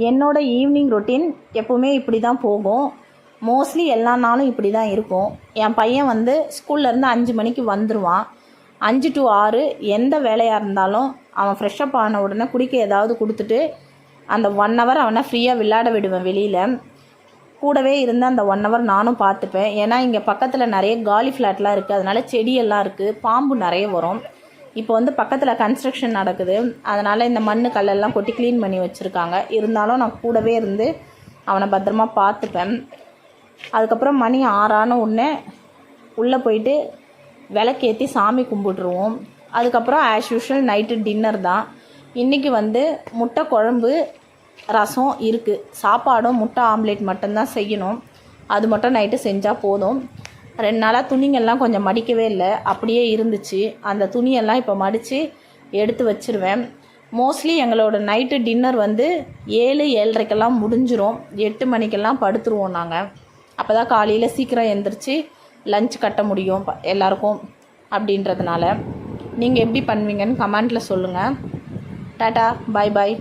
என்னோடய evening routine எப்போவுமே இப்படி தான் போகும். மோஸ்ட்லி எல்லா நாளும் இப்படி தான் இருக்கும். என் பையன் வந்து ஸ்கூல்லேருந்து 5 மணிக்கு வந்துடுவான். 5 to 6 எந்த வேலையாக இருந்தாலும் அவன் ஃப்ரெஷ்அப் ஆன உடனே குடிக்க ஏதாவது கொடுத்துட்டு அந்த 1 hour அவனை ஃப்ரீயாக விளையாட விடுவேன். வெளியில் கூடவே இருந்து அந்த 1 hour நானும் பார்த்துப்பேன். ஏன்னா இங்கே பக்கத்தில் நிறைய காலி ஃப்ளாட்லாம் இருக்குது, அதனால் செடியெல்லாம் இருக்குது, பாம்பு நிறைய வரும். இப்போ வந்து பக்கத்தில் கன்ஸ்ட்ரக்ஷன் நடக்குது, அதனால் இந்த மண் கல்லெல்லாம் கொட்டி க்ளீன் பண்ணி வச்சுருக்காங்க. இருந்தாலும் நான் கூடவே இருந்து அவனை பத்திரமா பார்த்துப்பேன். அதுக்கப்புறம் மணி 6 ஆன உடனே உள்ளே போயிட்டு விளக்கேற்றி சாமி கும்பிட்ருவோம். அதுக்கப்புறம் ஆஸ் யூஷுவல் நைட்டு டின்னர் தான். இன்றைக்கி வந்து முட்டை குழம்பு, ரசம் இருக்குது. சாப்பாடும் முட்டை ஆம்லேட் மட்டும்தான் செய்யணும். அது மட்டும் நைட்டு செஞ்சால் போதும். 2 நாளாக துணிங்கள்லாம் கொஞ்சம் மடிக்கவே இல்லை, அப்படியே இருந்துச்சு. அந்த துணியெல்லாம் இப்போ மடித்து எடுத்து வச்சுருவேன். மோஸ்ட்லி எங்களோட நைட்டு டின்னர் வந்து 7, 7:30க்கெல்லாம் முடிஞ்சிரும். 8 மணிக்கெல்லாம் படுத்துருவோம் நாங்கள். அப்போ தான் காலையில் சீக்கிரம் எழுந்திரிச்சு லஞ்ச் கட்ட முடியும் எல்லாருக்கும். அப்படின்றதுனால நீங்கள் எப்படி பண்ணுவீங்கன்னு கமெண்ட்டில் சொல்லுங்கள். டாட்டா, பாய் பாய்.